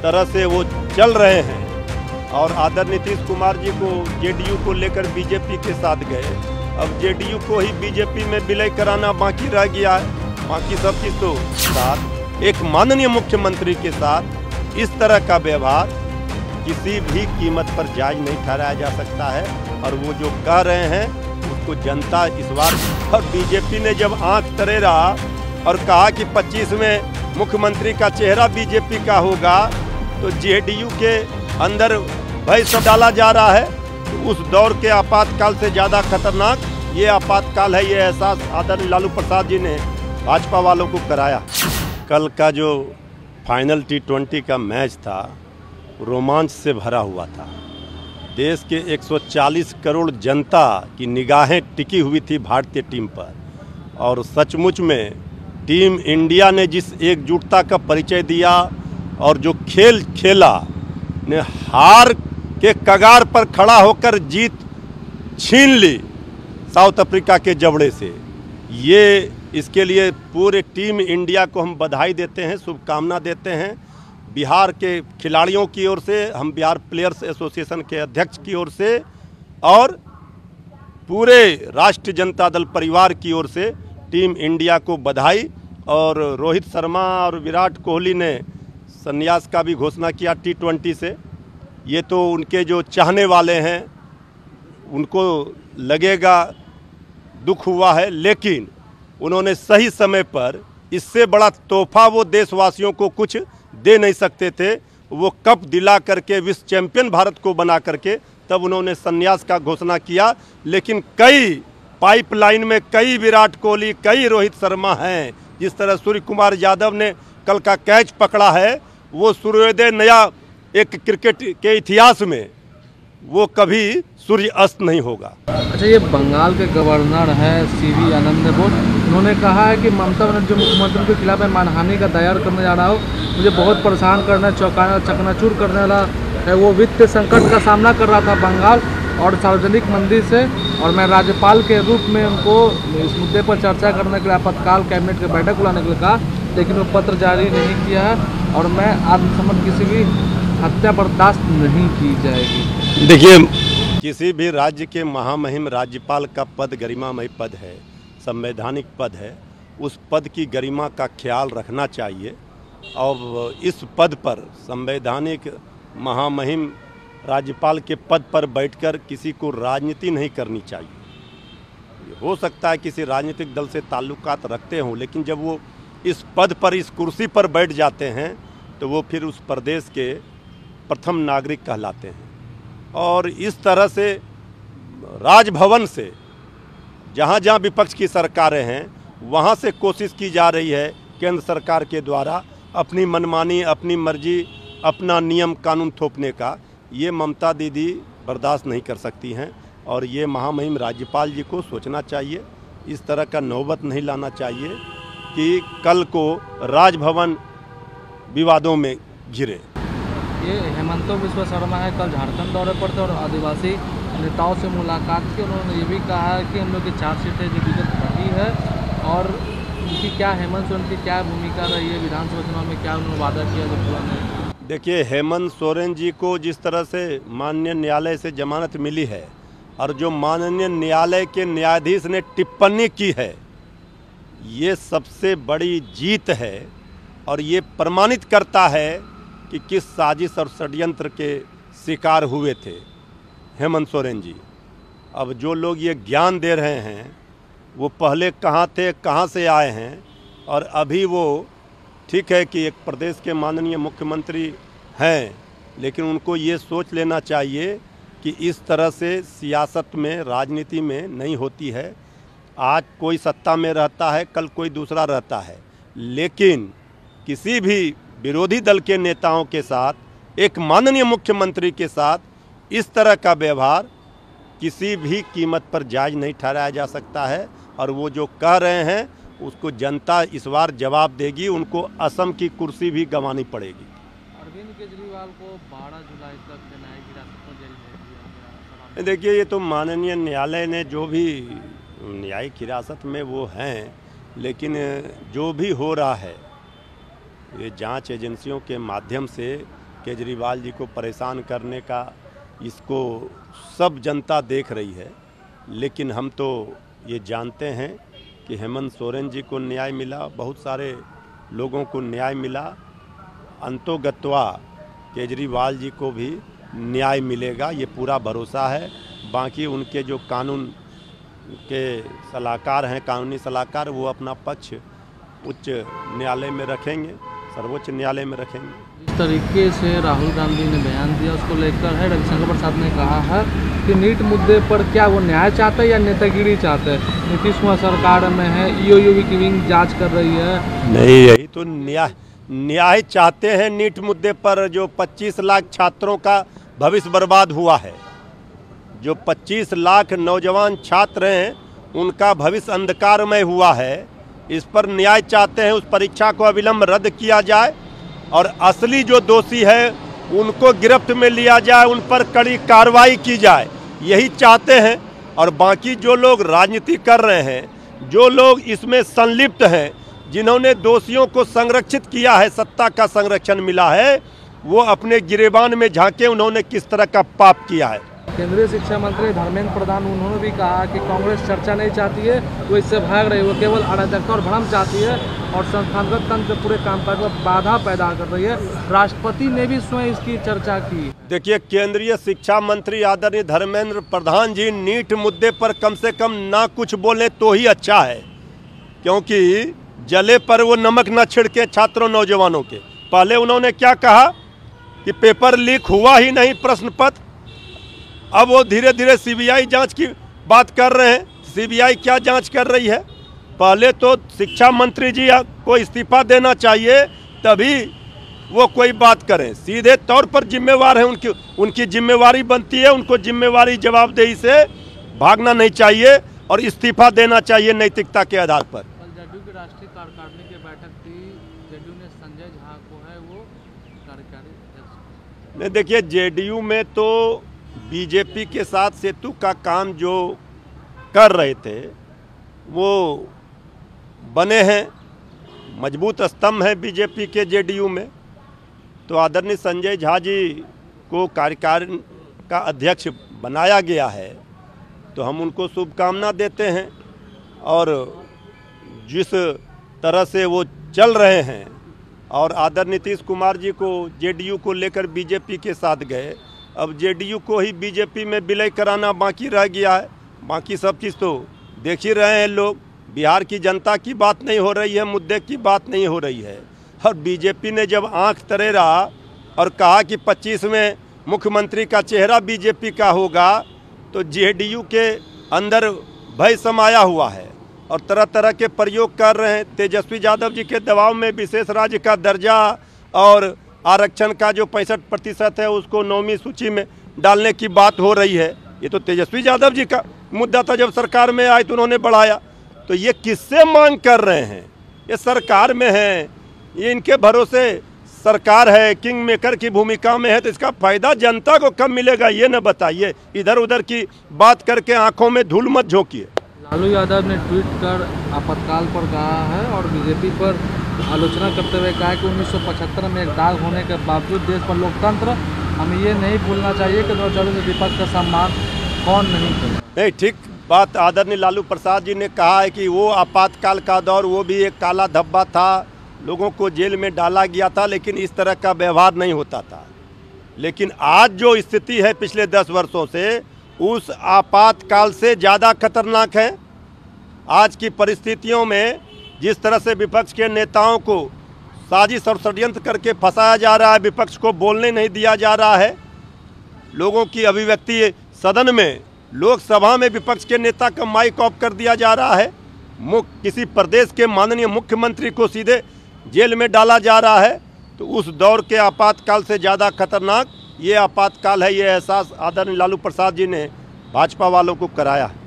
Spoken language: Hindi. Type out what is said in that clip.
तरह से वो चल रहे हैं और आदरणीय नीतीश कुमार जी को जेडीयू को लेकर बीजेपी के साथ गए। अब जेडीयू को ही बीजेपी में विलय कराना बाकी रह गया है। बाकी सब चीज तो साथ एक माननीय मुख्यमंत्री के साथ इस तरह का व्यवहार किसी भी कीमत पर जायज नहीं ठहराया जा सकता है। और वो जो कह रहे हैं उसको जनता इस बार, और बीजेपी ने जब आंख तरेरा और कहा कि 25 में मुख्यमंत्री का चेहरा बीजेपी का होगा, तो जेडीयू के अंदर भय सब डाला जा रहा है। तो उस दौर के आपातकाल से ज़्यादा खतरनाक ये आपातकाल है। ये एहसास आदरणीय लालू प्रसाद जी ने भाजपा वालों को कराया। कल का जो फाइनल T20 का मैच था रोमांच से भरा हुआ था। देश के 140 करोड़ जनता की निगाहें टिकी हुई थी भारतीय टीम पर, और सचमुच में टीम इंडिया ने जिस एकजुटता का परिचय दिया और जो खेल खेला ने हार के कगार पर खड़ा होकर जीत छीन ली साउथ अफ्रीका के जबड़े से। ये इसके लिए पूरे टीम इंडिया को हम बधाई देते हैं, शुभकामना देते हैं। बिहार के खिलाड़ियों की ओर से, हम बिहार प्लेयर्स एसोसिएशन के अध्यक्ष की ओर से और पूरे राष्ट्रीय जनता दल परिवार की ओर से टीम इंडिया को बधाई। और रोहित शर्मा और विराट कोहली ने संन्यास का भी घोषणा किया T20 से। ये तो उनके जो चाहने वाले हैं उनको लगेगा दुख हुआ है, लेकिन उन्होंने सही समय पर, इससे बड़ा तोहफा वो देशवासियों को कुछ दे नहीं सकते थे। वो कप दिला करके विश्व चैंपियन भारत को बना करके तब उन्होंने संन्यास का घोषणा किया। लेकिन कई पाइपलाइन में कई विराट कोहली, कई रोहित शर्मा हैं। जिस तरह सूर्य कुमार यादव ने कल का कैच पकड़ा है, वो सूर्योदय नया एक क्रिकेट के इतिहास में वो कभी सूर्य अस्त नहीं होगा। अच्छा, ये बंगाल के गवर्नर हैं CV आनंद बोस, उन्होंने कहा है कि ममता बनर्जी मुख्यमंत्री के खिलाफ मानहानि का दायर करने जा रहा हो, मुझे बहुत परेशान करना, चौंकाना, चकनाचूर करने वाला है। वो वित्त संकट का सामना कर रहा था बंगाल और सार्वजनिक मंदी से, और मैं राज्यपाल के रूप में उनको इस मुद्दे पर चर्चा करने के लिए आपातकाल कैबिनेट की बैठक बुलाने के लिए कहा, लेकिन वो पत्र जारी नहीं किया है। और मैं आत्मसमर्पण किसी भी हत्या बर्दाश्त नहीं की जाएगी। देखिए, किसी भी राज्य के महामहिम राज्यपाल का पद गरिमामय पद है, संवैधानिक पद है। उस पद की गरिमा का ख्याल रखना चाहिए और इस पद पर, संवैधानिक महामहिम राज्यपाल के पद पर बैठकर किसी को राजनीति नहीं करनी चाहिए। हो सकता है किसी राजनीतिक दल से ताल्लुकात रखते हों, लेकिन जब वो इस पद पर, इस कुर्सी पर बैठ जाते हैं तो वो फिर उस प्रदेश के प्रथम नागरिक कहलाते हैं। और इस तरह से राजभवन से, जहाँ जहाँ विपक्ष की सरकारें हैं वहाँ से कोशिश की जा रही है केंद्र सरकार के द्वारा अपनी मनमानी, अपनी मर्जी, अपना नियम कानून थोपने का। ये ममता दीदी बर्दाश्त नहीं कर सकती हैं और ये महामहिम राज्यपाल जी को सोचना चाहिए। इस तरह का नौबत नहीं लाना चाहिए कि कल को राजभवन विवादों में घिरे। ये हेमंत बिस्वा शर्मा है, कल झारखंड दौरे पर थे और आदिवासी नेताओं से मुलाकात की। उन्होंने ये भी कहा है कि हम लोग की चार्जशीट है जो विगत बनी है, और उनकी क्या, हेमंत सोरेन की क्या भूमिका रही है विधानसभा चुनाव में, क्या उन्होंने वादा किया जो पूरा नहीं। देखिए, हेमंत सोरेन जी को जिस तरह से माननीय न्यायालय से जमानत मिली है और जो माननीय न्यायालय के न्यायाधीश ने टिप्पणी की है, ये सबसे बड़ी जीत है और ये प्रमाणित करता है कि किस साजिश और षड्यंत्र के शिकार हुए थे हेमंत सोरेन जी। अब जो लोग ये ज्ञान दे रहे हैं वो पहले कहाँ थे, कहाँ से आए हैं, और अभी वो ठीक है कि एक प्रदेश के माननीय मुख्यमंत्री हैं, लेकिन उनको ये सोच लेना चाहिए कि इस तरह से सियासत में, राजनीति में नहीं होती है। आज कोई सत्ता में रहता है, कल कोई दूसरा रहता है, लेकिन किसी भी विरोधी दल के नेताओं के साथ, एक माननीय मुख्यमंत्री के साथ इस तरह का व्यवहार किसी भी कीमत पर जायज नहीं ठहराया जा सकता है। और वो जो कह रहे हैं उसको जनता इस बार जवाब देगी, उनको असम की कुर्सी भी गंवानी पड़ेगी। अरविंद केजरीवाल को 12 जुलाई तक न्यायिक हिरासत में जेल भेज दिया गया। देखिए, ये तो माननीय न्यायालय ने जो भी न्यायिक हिरासत में वो हैं, लेकिन जो भी हो रहा है ये जांच एजेंसियों के माध्यम से केजरीवाल जी को परेशान करने का, इसको सब जनता देख रही है। लेकिन हम तो ये जानते हैं कि हेमंत सोरेन जी को न्याय मिला, बहुत सारे लोगों को न्याय मिला, अंतोगत्वा केजरीवाल जी को भी न्याय मिलेगा, ये पूरा भरोसा है। बाकी उनके जो कानून के सलाहकार हैं, कानूनी सलाहकार, वो अपना पक्ष उच्च न्यायालय में रखेंगे, सर्वोच्च न्यायालय में रखेंगे। जिस तरीके से राहुल गांधी ने बयान दिया उसको लेकर है, रविशंकर प्रसाद ने कहा है कि नीट मुद्दे पर क्या वो न्याय चाहते हैं या नेतागिरी चाहते हैं। नीतीश कुमार सरकार में है, ईओयू की विंग जांच कर रही है। नहीं, यही तो न्याय चाहते हैं। नीट मुद्दे पर जो 25 लाख छात्रों का भविष्य बर्बाद हुआ है, जो 25 लाख नौजवान छात्र हैं उनका भविष्य अंधकारमय हुआ है, इस पर न्याय चाहते हैं। उस परीक्षा को अविलंब रद्द किया जाए और असली जो दोषी है उनको गिरफ्त में लिया जाए, उन पर कड़ी कार्रवाई की जाए, यही चाहते हैं। और बाकी जो लोग राजनीति कर रहे हैं, जो लोग इसमें संलिप्त हैं, जिन्होंने दोषियों को संरक्षित किया है, सत्ता का संरक्षण मिला है, वो अपने गिरेबान में झांके उन्होंने किस तरह का पाप किया है। केंद्रीय शिक्षा मंत्री धर्मेंद्र प्रधान, उन्होंने भी कहा कि कांग्रेस चर्चा नहीं चाहती है, वो इससे भाग रही है, वो केवल अराजकता और भ्रम चाहती है और संस्थागत तंत्र पूरे कामकाज में बाधा पैदा कर रही है। राष्ट्रपति ने भी स्वयं इसकी चर्चा की। देखिए, केंद्रीय शिक्षा मंत्री आदरणीय धर्मेंद्र प्रधान जी नीट मुद्दे पर कम से कम ना कुछ बोले तो ही अच्छा है, क्योंकि जले पर वो नमक न छिड़के छात्रों नौजवानों के। पहले उन्होंने क्या कहा कि पेपर लीक हुआ ही नहीं, प्रश्न पत्र। अब वो धीरे धीरे सीबीआई जांच की बात कर रहे हैं। सीबीआई क्या जांच कर रही है? पहले तो शिक्षा मंत्री जी को इस्तीफा देना चाहिए, तभी वो कोई बात करें। सीधे तौर पर जिम्मेवार है, उनकी जिम्मेवारी बनती है, उनको जिम्मेवारी जवाबदेही से भागना नहीं चाहिए और इस्तीफा देना चाहिए नैतिकता के आधार पर। जदयू की राष्ट्रीय कार्यकारिणी की बैठक थी, जदयू ने संजय झा को है वो कार्यकारी अध्यक्ष। नहीं, देखिए, जेडीयू में तो बीजेपी के साथ सेतु का काम जो कर रहे थे वो बने हैं, मजबूत स्तंभ है बीजेपी के जेडीयू में। तो आदरणीय संजय झा जी को कार्यकारिणी का अध्यक्ष बनाया गया है, तो हम उनको शुभकामना देते हैं। और जिस तरह से वो चल रहे हैं और आदरणीय नीतीश कुमार जी को जेडीयू को लेकर बीजेपी के साथ गए, अब जेडीयू को ही बीजेपी में विलय कराना बाकी रह गया है। बाकी सब चीज़ तो देख ही रहे हैं लोग। बिहार की जनता की बात नहीं हो रही है, मुद्दे की बात नहीं हो रही है। और बीजेपी ने जब आंख तरेरा और कहा कि 25 में मुख्यमंत्री का चेहरा बीजेपी का होगा, तो जेडीयू के अंदर भय समाया हुआ है और तरह तरह के प्रयोग कर रहे हैं। तेजस्वी यादव जी के दबाव में विशेष राज्य का दर्जा और आरक्षण का जो 65% है उसको 9वीं सूची में डालने की बात हो रही है। ये तो तेजस्वी यादव जी का मुद्दा था, जब सरकार में आए तो उन्होंने बढ़ाया। तो ये किससे मांग कर रहे हैं? ये सरकार में है, ये इनके भरोसे सरकार है, किंग मेकर की भूमिका में है, तो इसका फायदा जनता को कब मिलेगा ये न बताइए। इधर उधर की बात करके आंखों में धूल मत झोंकिए। लालू यादव ने ट्वीट कर आपातकाल पर कहा है और बीजेपी पर आलोचना करते हुए कहा कि 1975 में एक दाग होने के बावजूद देश पर लोकतंत्र, हमें ये नहीं भूलना चाहिए कि 2024 में विपक्ष का सम्मान कौन नहीं करे। नहीं, ठीक बात आदरणीय लालू प्रसाद जी ने कहा है कि वो आपातकाल का दौर, वो भी एक काला धब्बा था, लोगों को जेल में डाला गया था, लेकिन इस तरह का व्यवहार नहीं होता था। लेकिन आज जो स्थिति है पिछले 10 वर्षों से, उस आपातकाल से ज़्यादा खतरनाक है। आज की परिस्थितियों में जिस तरह से विपक्ष के नेताओं को साजिश और षड्यंत्र करके फंसाया जा रहा है, विपक्ष को बोलने नहीं दिया जा रहा है, लोगों की अभिव्यक्ति सदन में, लोकसभा में विपक्ष के नेता का माइक ऑफ कर दिया जा रहा है, किसी प्रदेश के माननीय मुख्यमंत्री को सीधे जेल में डाला जा रहा है, तो उस दौर के आपातकाल से ज़्यादा खतरनाक ये आपातकाल है। ये एहसास आदरणीय लालू प्रसाद जी ने भाजपा वालों को कराया।